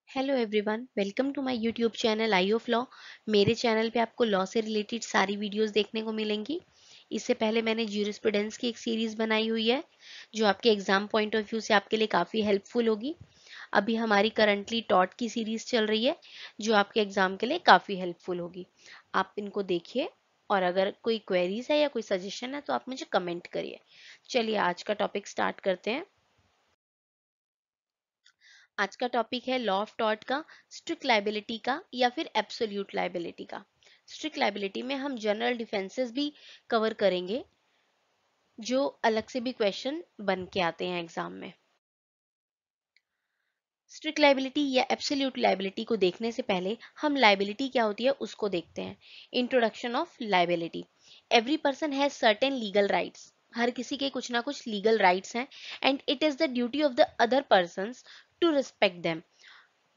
Hello everyone, welcome to my YouTube channel eye of law. मेरे channel पे आपको law से रिलेटेड सारी वीडियोस देखने को मिलेंगी। इससे पहले मैंने ज्यूरिस्प्रूडेंस की एक सीरीज बनाई हुई है जो आपके एग्जाम पॉइंट ऑफ व्यू से आपके लिए काफ़ी हेल्पफुल होगी। अभी हमारी करंटली टॉट की सीरीज चल रही है जो आपके एग्जाम के लिए काफ़ी हेल्पफुल होगी। आप इनको देखिए और अगर कोई क्वेरीज है या कोई सजेशन है तो आप मुझे कमेंट करिए। चलिए आज का टॉपिक स्टार्ट करते हैं। आज का टॉपिक है लॉ ऑफ टॉर्ट का, स्ट्रिक्ट लाइबिलिटी का या फिर एब्सोल्यूट लाइबिलिटी का। स्ट्रिक्ट लाइबिलिटी में हम जनरल डिफेंसेस भी कवर करेंगे जो अलग से भी क्वेश्चन बन के आते हैं एग्जाम में। स्ट्रिक्ट लाइबिलिटी या एब्सोल्यूट लाइबिलिटी को देखने से पहले हम लाइबिलिटी क्या होती है उसको देखते हैं। Introduction of liability. Every person has certain legal rights. हर किसी के कुछ ना कुछ लीगल राइट्स हैं and it is the duty of the other persons to respect them.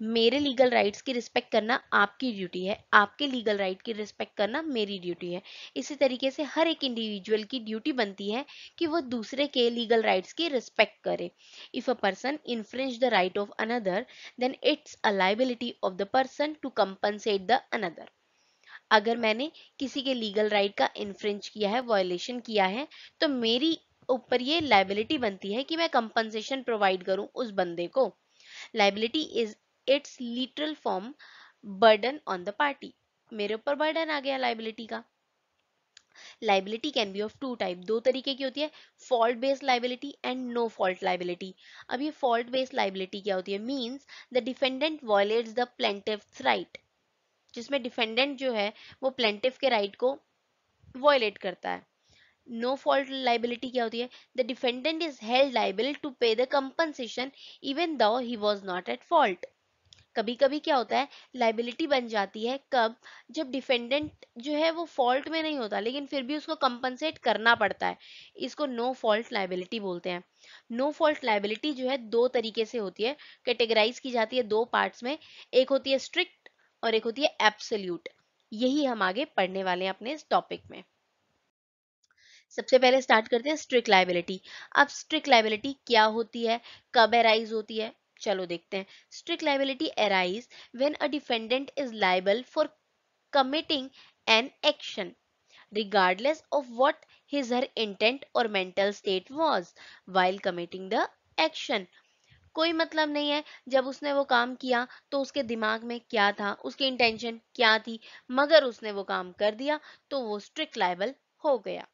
मेरे लीगल राइट्स की रिस्पेक्ट करना आपकी ड्यूटी है, आपके लीगल राइट की रिस्पेक्ट करना मेरी ड्यूटी है। इसी तरीके से हर एक इंडिविजुअल की ड्यूटी बनती है कि वो दूसरे के लीगल राइट्स की रिस्पेक्ट करे। If a person infringe the right of another then it's a liability of the person to compensate the another. अगर मैंने किसी के लीगल राइट का इन्फ्रिंज किया है, वायलेशन किया है, तो मेरी ऊपर ये लाइबिलिटी बनती है कि मैं कंपनसेशन प्रोवाइड करूं उस बंदे को। Liability is its literal form burden on the party. मेरे ऊपर बर्डन आ गया लाइबिलिटी का। Liability can be of two type, दो तरीके की होती है, fault based liability and no fault liability. अब ये फॉल्ट बेस्ड लाइबिलिटी क्या होती है? Means the defendant violates the plaintiff's right, जिसमें डिफेंडेंट जो है वो प्लेंटिफ के राइट को वायलेट करता है। नो फॉल्ट लाइबिलिटी क्या होती है? The defendant is held liable to pay the compensation even though he was not at fault. कभी कभी क्या होता है, लाइबिलिटी बन जाती है कब? जब डिफेंडेंट जो है वो फॉल्ट में नहीं होता लेकिन फिर भी उसको कंपनसेट करना पड़ता है। इसको नो फॉल्ट लाइबिलिटी बोलते हैं। नो फॉल्ट लाइबिलिटी जो है दो तरीके से होती है, कैटेगराइज की जाती है दो पार्ट्स में। एक होती है स्ट्रिक्ट और एक होती है एब्सोल्यूट। यही हम आगे पढ़ने वाले हैं अपने इस टॉपिक में। सबसे पहले स्टार्ट करते हैं स्ट्रिक्ट लाइबिलिटी। अब स्ट्रिक्ट लाइबिलिटी क्या होती है, कब एराइज होती है, चलो देखते हैं। Strict liability arise when a defendant is liable for committing an action regardless of what his her intent or mental state was while committing the action। कोई मतलब नहीं है जब उसने वो काम किया तो उसके दिमाग में क्या था, उसकी इंटेंशन क्या थी, मगर उसने वो काम कर दिया तो वो स्ट्रिक्ट लाइबल हो गया।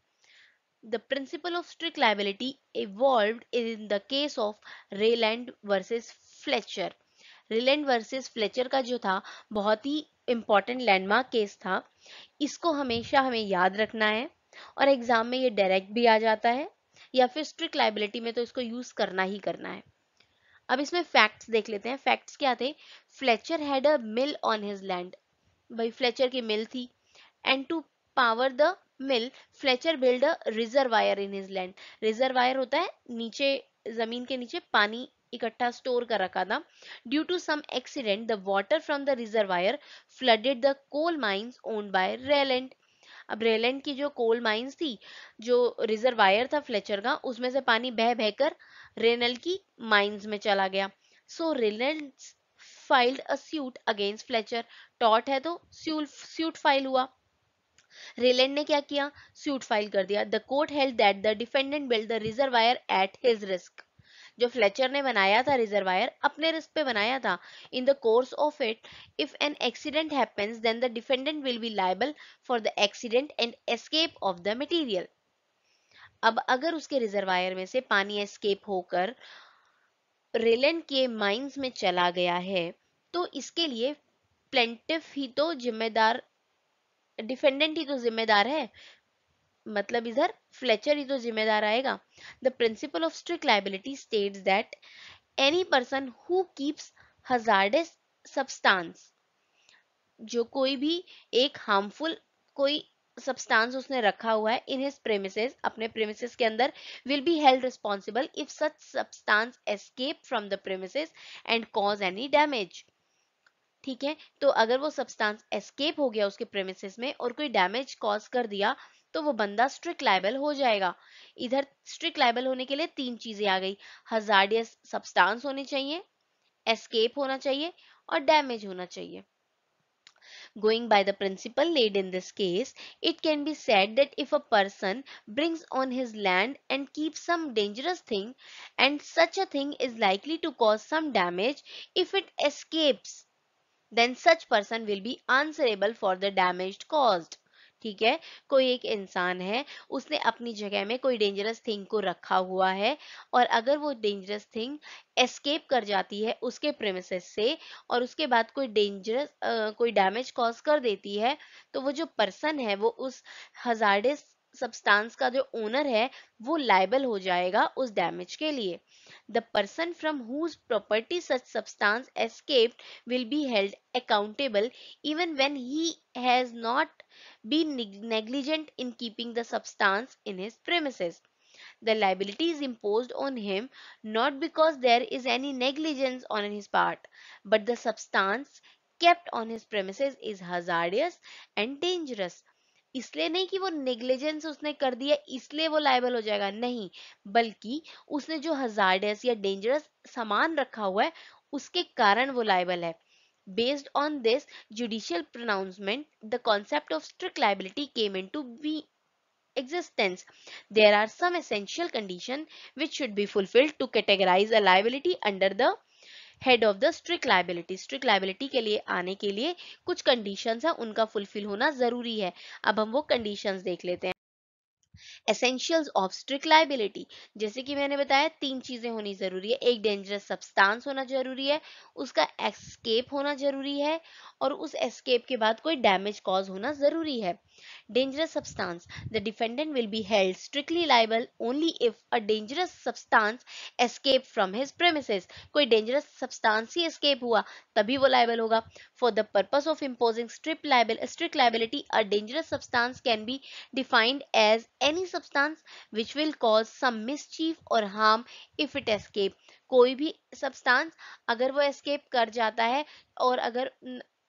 The principle of strict liability evolved in the case of Rayland versus Fletcher। Rylands versus Fletcher का जो था बहुत ही इंपॉर्टेंट लैंडमार्क केस था। इसको हमेशा हमें याद रखना है और एग्जाम में ये डायरेक्ट भी आ जाता है या फिर स्ट्रिक्ट लाइबिलिटी में तो इसको यूज करना ही करना है। अब इसमें फैक्ट्स देख लेते हैं। फैक्ट्स क्या थे? Fletcher had a mill on his land. भाई फ्लेचर की मिल थी and to power the mill Fletcher build a reservoir in his land. Reservoir होता है नीचे, जमीन के नीचे पानी इकट्ठा स्टोर कर रखा था। Due to some accident the water from the reservoir flooded the coal mines owned by Rylands. अब रेलैंड की जो कोल माइंस थी, जो रिजर्वायर था फ्लेचर का, उसमें से पानी बह बहकर रेनल की माइंस में चला गया। So Rylands filed a suit against Fletcher. टॉट है तो सूट फाइल हुआ। रेलैंड ने क्या किया? सूट फाइल कर दिया। The court held that the defendant build the reservoir at his risk. जो फ्लेचर ने बनाया था रिजर्वायर, अपने रिस्क पे बनाया था। In the course of it if an accident happens then the defendant will be liable for the accident and escape of the material. अब अगर उसके रिजर्वायर में से पानी एस्केप होकर रेलैंड के माइंस में चला गया है तो इसके लिए प्लेंटिफ ही तो जिम्मेदार, डिफेंडेंट ही तो जिम्मेदार है, मतलब इधर फ्लेचर ही तो जिम्मेदार आएगा। The principle of strict liability states that any person who keeps hazardous substance, जो कोई भी एक हार्मफुल कोई सब्सटेंस उसने रखा हुआ है इन हिज प्रेमिसेस, अपने प्रेमिसेस के अंदर, will be held responsible if such substance escape from the premises and cause any damage. ठीक है, तो अगर वो सब्सटेंस एस्केप हो गया उसके प्रेमिसेस में और कोई डैमेज कॉज कर दिया तो वो बंदा स्ट्रिक्ट लायबल हो जाएगा। इधर स्ट्रिक्ट लायबल होने के लिए तीन चीजें आ गई, हजार्डियस सब्सटेंस होनी चाहिए, एस्केप होना चाहिए और डैमेज होना चाहिए। Going by the principle laid in this case, it can be said that if a person brings on his land and keeps some dangerous thing, and such a thing is likely to cause some damage, if it escapes, then such person will be answerable for the damage caused. ठीक है, कोई एक इंसान है, उसने अपनी जगह में कोई डेंजरस थिंग को रखा हुआ है, और अगर वो डेंजरस थिंग एस्केप कर जाती है उसके प्रेमिसेस से, और उसके बाद कोई डैमेज कॉज कर देती है, तो वो जो पर्सन है वो उस हजार्डस सब्सटेंस का जो ओनर है वो लायबल हो जाएगा उस डैमेज के लिए। The person from whose property such substance escaped will be held accountable even when he has not been negligent in keeping the substance in his premises. The liability is imposed on him not because there is any negligence on his part, but the substance kept on his premises is hazardous and dangerous. इसलिए नहीं कि वो negligence उसने कर दिया इसलिए वो liable हो जाएगा, नहीं, बल्कि उसने जो हजार्डस या डेंजरस सामान रखा हुआ है उसके कारण वो लायबल है। Based on this judicial pronouncement, the concept of strict liability came into existence. There are some essential conditions which should be fulfilled to categorize a liability under the head of the strict liability. Strict liability के लिए आने के लिए कुछ conditions है, उनका fulfil होना जरूरी है। अब हम वो कंडीशंस देख लेते हैं। एसेंशियल्स ऑफ स्ट्रिक्ट लाइबिलिटी, जैसे कि मैंने बताया 3 चीजें होनी जरूरी है। एक डेंजरस सब्सटेंस होना जरूरी है, उसका एस्केप होना जरूरी है, और उस एस्केप के बाद कोई डैमेज कॉज होना जरूरी है। Dangerous substance. The defendant will be held strictly liable only if a dangerous substance escaped from his premises. कोई dangerous substance ही escape हुआ तभी वो liable होगा. For the purpose of imposing strict liability, a dangerous substance can be defined as any substance which will cause some mischief or harm if it escape. कोई भी substance अगर वो escape कर जाता है और अगर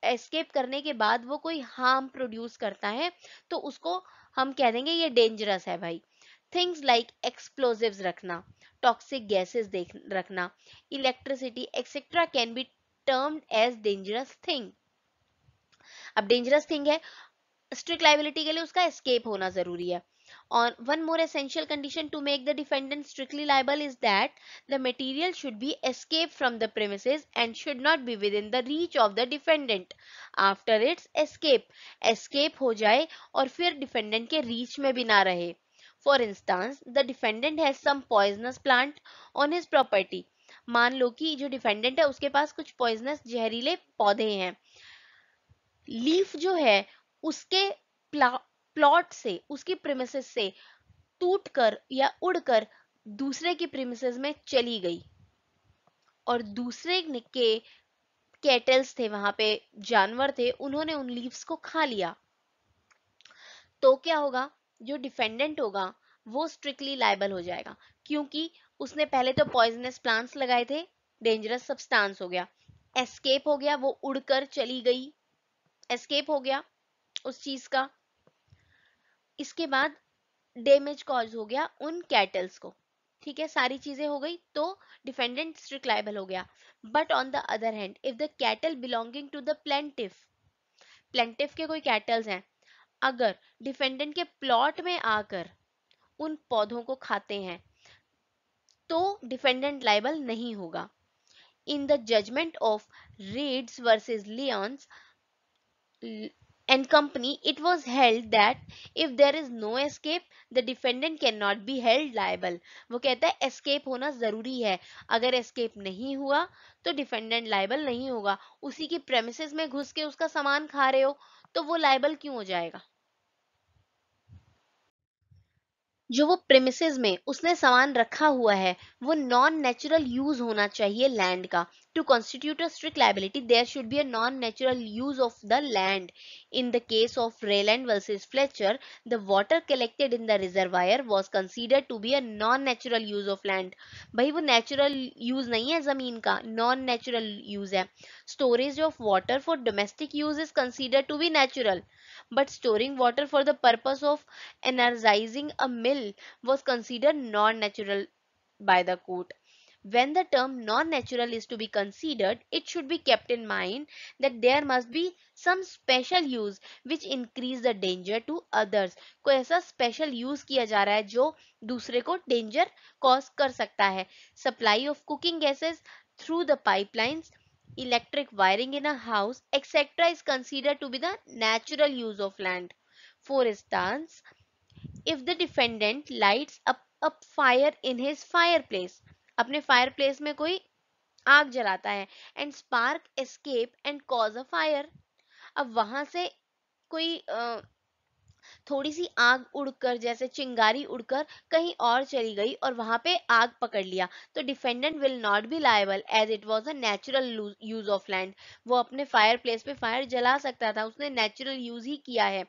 एस्केप करने के बाद वो कोई हार्म प्रोड्यूस करता है तो उसको हम कह देंगे ये डेंजरस है भाई। थिंग्स लाइक एक्सप्लोजिव्स रखना, टॉक्सिक गैसेस रखना, electricity etcetera can be termed as dangerous thing. अब डेंजरस थिंग है, स्ट्रिक्ट लाइबिलिटी के लिए उसका एस्केप होना जरूरी है। On one more essential condition to make the defendant strictly liable is that the material should be escaped from the premises and should not be within the reach of the defendant after its escape. Escape हो जाए और फिर defendant के reach में भी ना रहे। For instance, the defendant has some poisonous plant on his property. मान लो कि जो डिफेंडेंट है उसके पास कुछ पॉइजनस जहरीले पौधे हैं। लीफ जो है उसके प्लॉट से, उसकी प्रीमिसेस से टूटकर या उड़कर दूसरे की प्रीमिसेस में चली गई, और दूसरे के कैटल्स थे, वहां पे जानवर थे, उन्होंने उन लीव्स को खा लिया, तो क्या होगा, जो डिफेंडेंट होगा वो स्ट्रिक्टली लायबल हो जाएगा, क्योंकि उसने पहले तो पॉइजनस प्लांट्स लगाए थे, डेंजरस सब्सटेंस हो गया, एस्केप हो गया, वो उड़कर चली गई, एस्केप हो गया उस चीज का, इसके बाद डैमेज कॉज हो गया उन कैटल्स को। ठीक है, सारी चीजें हो गई तो डिफेंडेंट स्ट्रिक्ट लायबल हो गया। But on the other hand if the cattle belonging to the plaintiff, plaintiff के कोई कैटल्स हैं, अगर डिफेंडेंट के प्लॉट में आकर उन पौधों को खाते हैं तो डिफेंडेंट लायबल नहीं होगा। In the judgment of Reads versus Lyons and company, it was held that if there is no escape, the defendant cannot be held liable. वो कहता है escape होना जरूरी है, अगर escape नहीं हुआ तो defendant liable नहीं होगा। उसी की premises में घुस के उसका सामान खा रहे हो तो वो liable क्यों हो जाएगा? जो वो प्रेमिसेस में उसने सामान रखा हुआ है वो नॉन नेचुरल यूज होना चाहिए लैंड का। To constitute a strict liability there should be a non natural use of the land. In the case of Rylands versus Fletcher, the water collected in the reservoir was considered to be a non natural use of land. भाई वो natural use नहीं है जमीन का, non natural use है। Storage of water for domestic use is considered to be natural, but storing water for the purpose of energizing a mill was considered non-natural by the court. When the term non-natural is to be considered, it should be kept in mind that there must be some special use which increase the danger to others. कोई ऐसा special use किया जा रहा है जो दूसरे को danger cause कर सकता है. Supply of cooking gases through the pipelines, electric wiring in a house, etc. is considered to be the natural use of land. For instance, if the defendant lights up a fire in his fireplace, अपने fireplace में कोई आग जलाता है and spark escape and cause a fire, अब वहां से कोई थोड़ी सी आग उड़कर जैसे चिंगारी उड़कर कहीं और चली गई और वहां पे आग पकड़ लिया तो defendant will not be liable as it was a natural use of land. वो अपने फायर प्लेस पे फायर जला सकता था, उसने नेचुरल यूज ही किया है.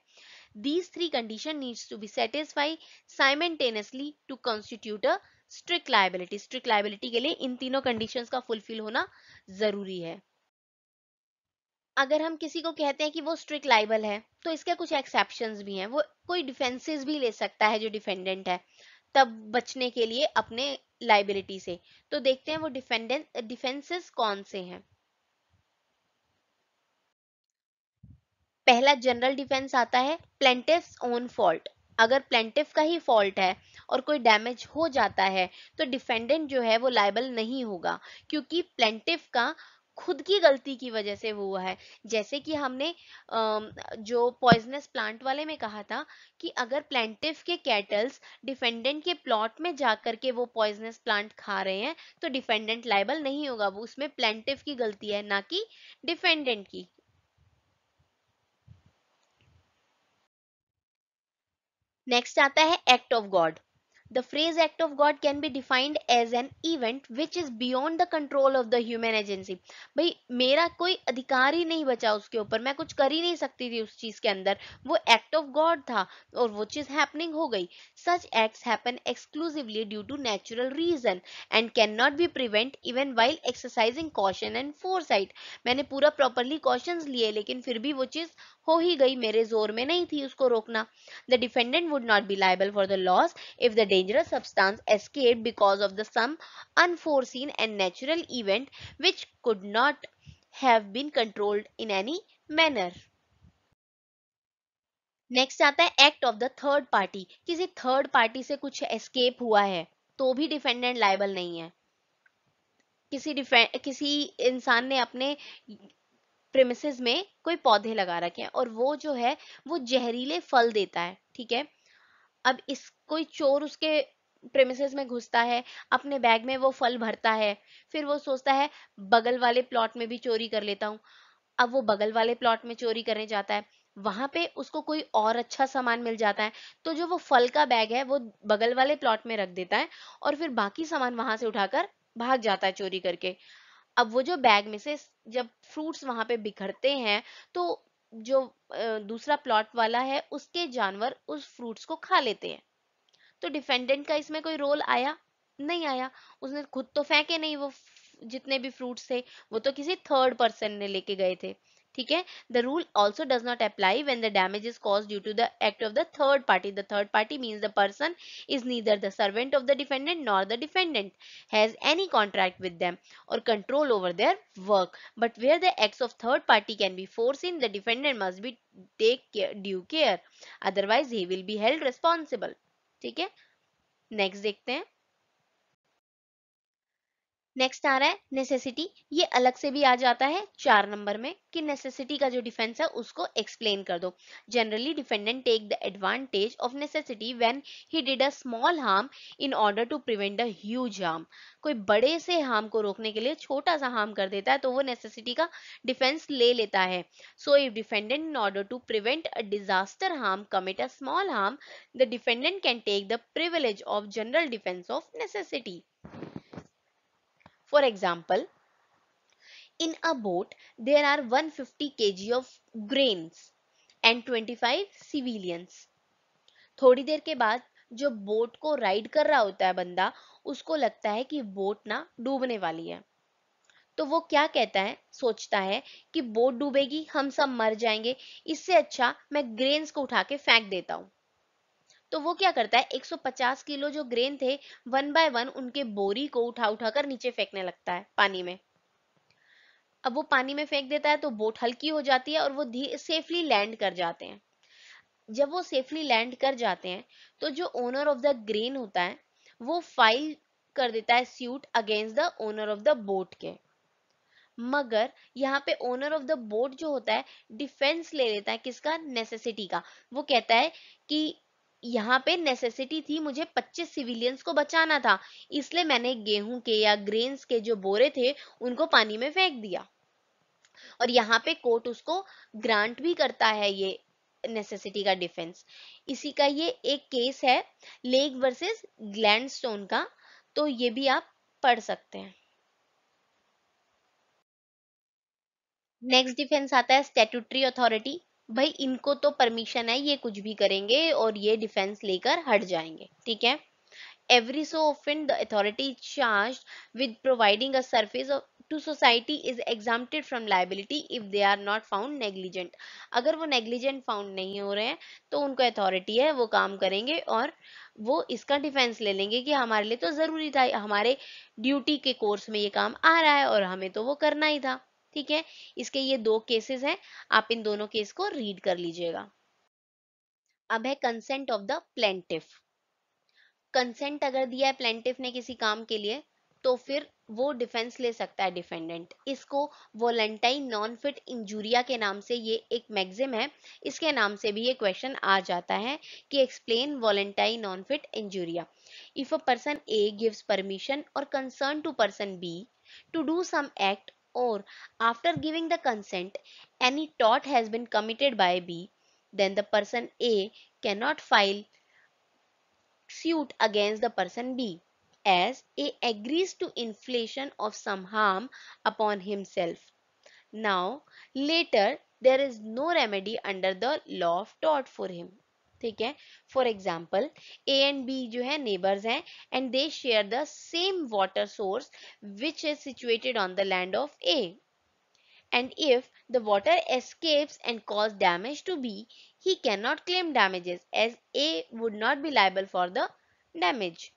These three conditions needs to be satisfied simultaneously to constitute a strict liability. Strict liability के लिए इन तीनों conditions का fulfill होना जरूरी है. अगर हम किसी को कहते हैं कि वो स्ट्रिक्ट लाइबल है तो इसके कुछ एक्सेप्शंस भी हैं. वो कोई डिफेंसेस भी ले सकता है जो डिफेंडेंट है तब बचने के लिए अपने लाइबिलिटी से. तो देखते हैं वो डिफेंसेस कौन से हैं. पहला जनरल डिफेंस आता है प्लेंटिफ्स ओन फॉल्ट. अगर प्लेंटिफ का ही फॉल्ट है और कोई डैमेज हो जाता है तो डिफेंडेंट जो है वो लायबल नहीं होगा क्योंकि प्लेंटिफ का खुद की गलती की वजह से वो हुआ है. जैसे कि हमने जो पॉइजनस प्लांट वाले में कहा था कि अगर प्लेंटिफ के कैटल्स डिफेंडेंट के प्लॉट में जाकर के वो पॉइजनस प्लांट खा रहे हैं तो डिफेंडेंट लायबल नहीं होगा. वो उसमें प्लेंटिफ की गलती है ना कि डिफेंडेंट की. नेक्स्ट आता है act of God. The phrase act of God can be defined as an event which is beyond the control of the human agency. भाई मेरा कोई अधिकार ही नहीं बचा उसके ऊपर, मैं कुछ कर ही नहीं सकती थी उस चीज के अंदर. वो एक्ट ऑफ गॉड था और वो चीज हैपनिंग हो गई. Such acts happen exclusively due to natural reason and cannot be prevent even while exercising caution and foresight. मैंने पूरा properly cautions लिए लेकिन फिर भी वो चीज हो ही गई, मेरे जोर में नहीं थी उसको रोकना. The defendant would not be liable for the loss if the dangerous substance escaped because of the some unforeseen and natural event which could not have been controlled in any manner. Next आता है act of the third party. किसी third party से कुछ escape हुआ है तो भी defendant liable नहीं है. किसी इंसान ने अपने प्रेमिसेस में कोई पौधे लगा रखे हैं और वो जो है वो जहरीले फल देता है, ठीक है. अब इस कोई चोर उसके प्रेमिसेस में घुसता है, अपने बैग में वो फल भरता है, फिर वो सोचता है बगल वाले प्लॉट में भी चोरी कर लेता हूँ. अब वो बगल वाले प्लॉट में चोरी करने जाता है, वहां पे उसको कोई और अच्छा सामान मिल जाता है तो जो वो फल का बैग है वो बगल वाले प्लॉट में रख देता है और फिर बाकी सामान वहां से उठाकर भाग जाता है चोरी करके. अब वो जो बैग में से जब फ्रूट्स वहां पे बिखरते हैं तो जो दूसरा प्लॉट वाला है उसके जानवर उस फ्रूट्स को खा लेते हैं. तो डिफेंडेंट का इसमें कोई रोल आया नहीं आया. उसने खुद तो फेंके नहीं वो जितने भी फ्रूट्स थे, वो तो किसी थर्ड पर्सन ने लेके गए थे, ठीक है. The rule also does not apply when the damage is cause due to the act of the third party. The third party means the person is neither the servant of the defendant nor the defendant has any contract with them or control over their work. But where the acts of third party can be foreseen, the defendant must be due care. Otherwise, he will be held responsible. ठीक है. Next देखते हैं. Next आ रहा है necessity. ये अलग से भी आ जाता है 4 नंबर में कि नेसेसिटी का जो डिफेंस है उसको एक्सप्लेन कर दो. Generally defendant take the advantage of necessity when he did a small harm in order to prevent a huge harm. कोई बड़े से हार्म को रोकने के लिए छोटा सा हार्म कर देता है तो वो नेसेसिटी का डिफेंस ले लेता है. So if defendant in order to prevent a disaster harm commit a small harm, the defendant can take the privilege of general defence of necessity. For example, in a boat there are 150 kg of grains and 25 civilians. थोड़ी देर के बाद जो boat को ride कर रहा होता है बंदा, उसको लगता है कि बोट ना डूबने वाली है. तो वो क्या कहता है, सोचता है कि बोट डूबेगी, हम सब मर जाएंगे, इससे अच्छा मैं ग्रेन्स को उठा के फेंक देता हूँ. तो वो क्या करता है, 150 किलो जो ग्रेन थे, वन बाय वन उनके बोरी को उठा उठा कर नीचे फेंकने लगता है पानी में। अब वो पानी में फेंक देता है तो बोट हल्की हो जाती है और वो सेफली लैंड कर जाते हैं। जब वो सेफली लैंड कर जाते हैं तो जो ओनर ऑफ द ग्रेन होता है वो फाइल कर देता है suit against the owner of the boat के। मगर यहाँ पे ओनर ऑफ द बोट जो होता है डिफेंस ले लेता है किसका, नेसेसिटी का। वो कहता है कि यहाँ पे नेसेसिटी थी, मुझे 25 सिविलियंस को बचाना था, इसलिए मैंने गेहूं के या ग्रेन्स के जो बोरे थे उनको पानी में फेंक दिया। और यहाँ पे कोर्ट उसको ग्रांट भी करता है ये नेसेसिटी का डिफेंस। इसी का ये एक केस है लेक वर्सेस ग्लैंडस्टोन का, तो ये भी आप पढ़ सकते हैं। नेक्स्ट डिफेंस आता है स्टैट्यूटरी अथॉरिटी। भाई इनको तो परमिशन है, ये कुछ भी करेंगे और ये डिफेंस लेकर हट जाएंगे, ठीक है। Every so often the authority charged with providing a service to society is exempted from liability if they are not found negligent। अगर वो negligent found नहीं हो रहे हैं तो उनको authority है, वो काम करेंगे और वो इसका डिफेंस ले लेंगे कि हमारे लिए तो जरूरी था, हमारे ड्यूटी के कोर्स में ये काम आ रहा है और हमें तो वो करना ही था, ठीक है। इसके ये दो केसेस हैं, आप इन दोनों केस को रीड कर लीजिएगा। अब है consent of the plaintiff. Consent अगर दिया है प्लेंटिफ ने किसी काम के लिए तो फिर वो डिफेंस ले सकता है डिफेंडेंट। इसको वॉलेंटाइन नॉन फिट इंजूरिया के नाम से, ये एक मैग्जिम है, इसके नाम से भी ये क्वेश्चन आ जाता है कि एक्सप्लेन वॉलेंटाइन नॉन फिट इंजूरिया। If a person A gives permission or consent to person B to do some act or after giving the consent any tort has been committed by B, then the person A cannot file suit against the person B, as A agrees to infliction of some harm upon himself. Now, later there is no remedy under the law of tort for him. ठीक है। For example A and B जो है neighbours हैं and they share the same water source which is situated on the land of A, and if the water escapes and cause damage to B, he cannot claim damages as A would not be liable for the damage।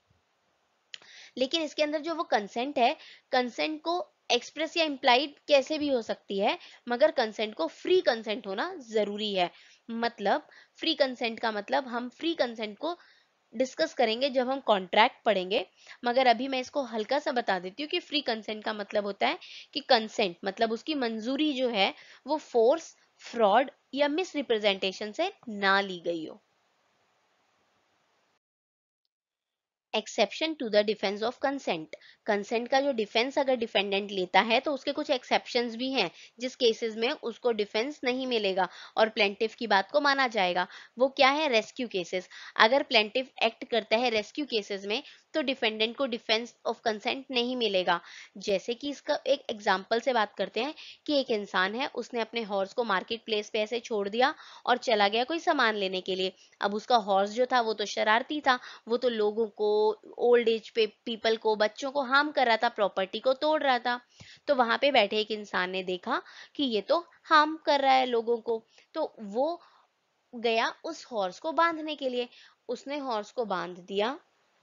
लेकिन इसके अंदर जो वो consent है, consent को express या implied कैसे भी हो सकती है, मगर कंसेंट को फ्री कंसेंट होना जरूरी है। मतलब फ्री कंसेंट का मतलब हम फ्री कंसेंट को डिस्कस करेंगे जब हम कॉन्ट्रैक्ट पढ़ेंगे, मगर अभी मैं इसको हल्का सा बता देती हूँ कि फ्री कंसेंट का मतलब होता है कि कंसेंट मतलब उसकी मंजूरी जो है वो फोर्स, फ्रॉड या मिस रिप्रेजेंटेशन से ना ली गई हो। Exception to the defence of consent. Consent का जो डिफेंस अगर डिफेंडेंट लेता है तो उसके कुछ एक्सेप्शंस भी हैं, जिस केसेस में उसको डिफेंस नहीं मिलेगा और प्लेंटिफ की बात को माना जाएगा। वो क्या है, रेस्क्यू केसेस। अगर प्लेंटिफ एक्ट करता है रेस्क्यू केसेस में तो डिफेंडेंट को डिफेंस ऑफ कंसेंट नहीं मिलेगा। जैसे कि इसका एक एग्जाम्पल से बात करते हैं कि एक इंसान है, उसने अपने हॉर्स को मार्केट प्लेस पे ऐसे छोड़ दिया और चला गया कोई सामान लेने के लिए। अब उसका हॉर्स जो था वो तो शरारती था, वो तो लोगों को, ओल्ड एज पे पीपल को, बच्चों को हार्म कर रहा था, प्रॉपर्टी को तोड़ रहा था। तो वहां पे बैठे एक इंसान ने देखा कि ये तो हार्म कर रहा है लोगों को, तो वो गया उस हॉर्स को बांधने के लिए। उसने हॉर्स को बांध दिया,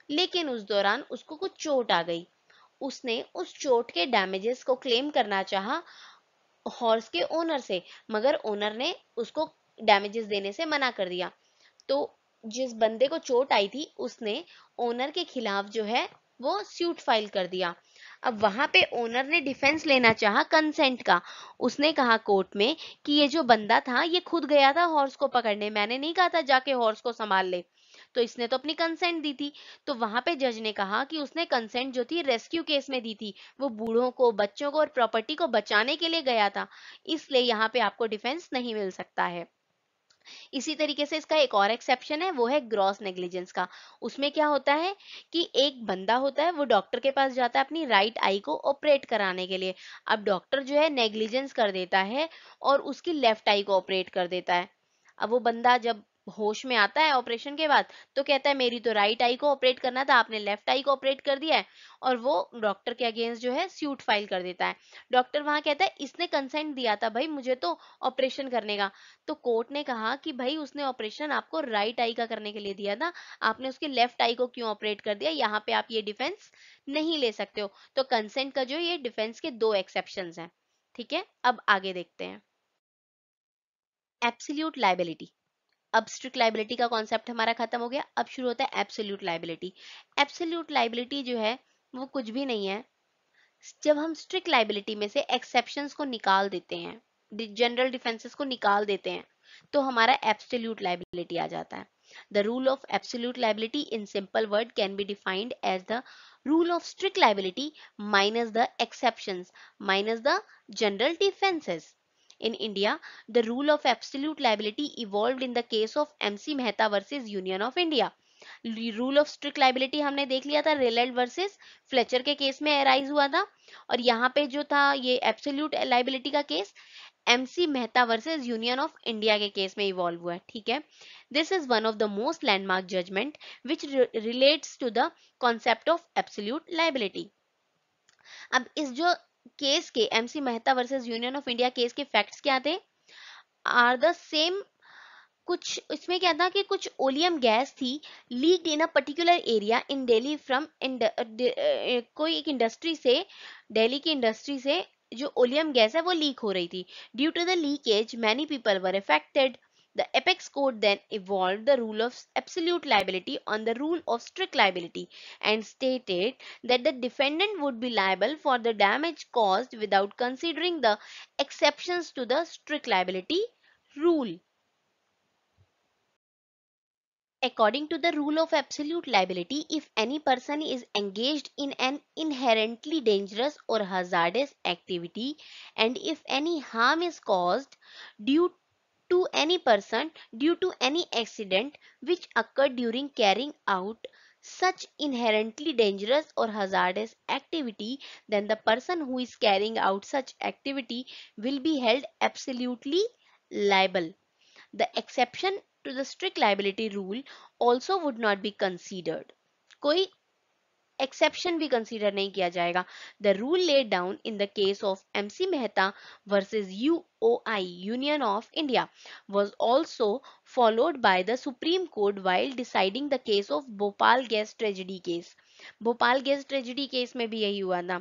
लेकिन उस दौरान उसको कुछ चोट आ गई। उसने उस चोट के डैमेजेस को क्लेम करना चाहा हॉर्स के ओनर से, मगर ओनर ने उसको डैमेजेस देने से मना कर दिया। तो जिस बंदे को चोट आई थी उसने ओनर के खिलाफ जो है वो सूट फाइल कर दिया। अब वहां पे ओनर ने डिफेंस लेना चाहा कंसेंट का। उसने कहा कोर्ट में कि ये जो बंदा था ये खुद गया था हॉर्स को पकड़ने, मैंने नहीं कहा था जाके हॉर्स को संभाल ले, तो इसने तो अपनी कंसेंट दी थी। तो वहां पे जज ने कहा कि उसने कंसेंट जो थी रेस्क्यू केस में दी थी, वो बूढ़ों को, बच्चों को और प्रॉपर्टी को बचाने के लिए गया था, इसलिए यहाँ पे आपको डिफेंस नहीं मिल सकता है। इसी तरीके से इसका एक और एक्सेप्शन है, वो है ग्रॉस नेग्लिजेंस का। उसमें क्या होता है कि एक बंदा होता है, वो डॉक्टर के पास जाता है अपनी राइट आई को ऑपरेट कराने के लिए। अब डॉक्टर जो है नेग्लिजेंस कर देता है और उसकी लेफ्ट आई को ऑपरेट कर देता है। अब वो बंदा जब होश में आता है ऑपरेशन के बाद, तो कहता है मेरी तो राइट आई को ऑपरेट करना था, आपने लेफ्ट आई को ऑपरेट कर दिया है, और वो डॉक्टर के अगेंस्ट जो है सूट फाइल कर देता है। डॉक्टर वहां कहता है इसने कंसेंट दिया था भाई मुझे तो ऑपरेशन करने का। तो कोर्ट ने कहा कि भाई उसने ऑपरेशन आपको राइट आई का करने के लिए दिया था, आपने उसके लेफ्ट आई को क्यों ऑपरेट कर दिया, यहाँ पे आप ये डिफेंस नहीं ले सकते हो। तो कंसेंट का जो ये डिफेंस के दो एक्सेप्शंस हैं। ठीक है, अब आगे देखते हैं। Absolute liability. अब स्ट्रिक्ट लाइबिलिटी का कॉन्सेप्ट हमारा खत्म हो गया, अब शुरू होता है एब्सोल्यूट लाइबिलिटी। एब्सोल्यूट लाइबिलिटी जो है वो कुछ भी नहीं है। जब हम स्ट्रिक्ट लाइबिलिटी में से एक्सेप्शंस को निकाल देते हैं, जनरल डिफेंसेस को निकाल देते हैं, तो हमारा एब्सोल्यूट लाइबिलिटी आ जाता है। The rule of absolute liability in simple word can be defined as the rule of strict liability minus the exceptions minus the general defenses. In India, the rule of absolute liability evolved in the case of MC Mehta versus Union of India. Rule of strict liability हमने देख लिया था Rylands versus Fletcher के case में arise हुआ था, और यहाँ पे जो था ये एब्सोल्यूट लाइबिलिटी का case M C Mehta versus Union of India के केस में इवॉल्व हुआ है। ठीक है, this is one of the most landmark judgement which relates to the concept of absolute liability. अब इस जो केस के M C Mehta versus Union of India case के फैक्ट्स क्या थे, आर द सेम। कुछ इसमें क्या था कि कुछ ओलियम गैस थी leaked in a particular area in Delhi from कोई एक इंडस्ट्री से, दिल्ली की इंडस्ट्री से जो ओलियम गैस है वो लीक हो रही थी। Due to the leakage many people were affected. The Apex Court then evolved the rule of absolute liability on the rule of strict liability and stated that the defendant would be liable for the damage caused without considering the exceptions to the strict liability rule. According to the rule of absolute liability, if any person is engaged in an inherently dangerous or hazardous activity, and if any harm is caused due to any person due to any accident which occurred during carrying out such inherently dangerous or hazardous activity, then the person who is carrying out such activity will be held absolutely liable. The exception to the strict liability rule also would not be considered. कोई exception भी consider नहीं किया जाएगा. The rule laid down in the case of MC Mehta versus UOI Union of India was also followed by the Supreme Court while deciding the case of Bhopal gas tragedy case. Bhopal gas tragedy case में भी यही हुआ था.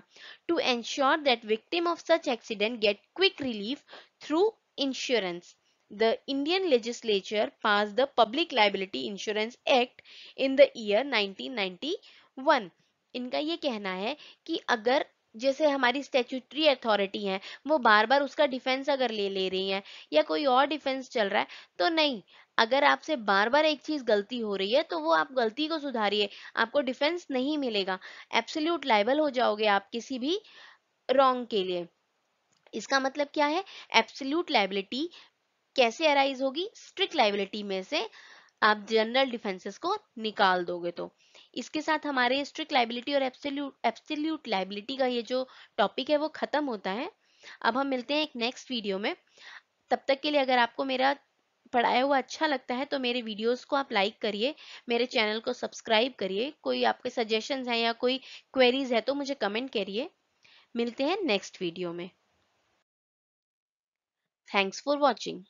To ensure that victim of such accident get quick relief through insurance, the Indian legislature passed the Public Liability Insurance Act in the year 1991. इनका ये कहना है कि अगर जैसे हमारी स्टेचुटरी अथॉरिटी है वो बार बार उसका डिफेंस अगर ले ले रही है या कोई और डिफेंस चल रहा है, तो नहीं, अगर आपसे बार बार एक चीज गलती हो रही है तो वो आप गलती को सुधारिए, आपको डिफेंस नहीं मिलेगा, एब्सोल्यूट लायबल हो जाओगे आप किसी भी रॉन्ग के लिए। इसका मतलब क्या है, एब्सोल्यूट लायबिलिटी कैसे अराइज होगी, स्ट्रिक्ट लायबिलिटी में से आप जनरल डिफेंसेस को निकाल दोगे तो। इसके साथ हमारे स्ट्रिक्ट लायबिलिटी और एब्सोल्यूट लायबिलिटी का ये जो टॉपिक है वो खत्म होता है। अब हम मिलते हैं एक नेक्स्ट वीडियो में। तब तक के लिए अगर आपको मेरा पढ़ाया हुआ अच्छा लगता है तो मेरे वीडियोस को आप लाइक करिए, मेरे चैनल को सब्सक्राइब करिए, कोई आपके सजेशंस हैं या कोई क्वेरीज है तो मुझे कमेंट करिए। मिलते हैं नेक्स्ट वीडियो में। Thanks for watching.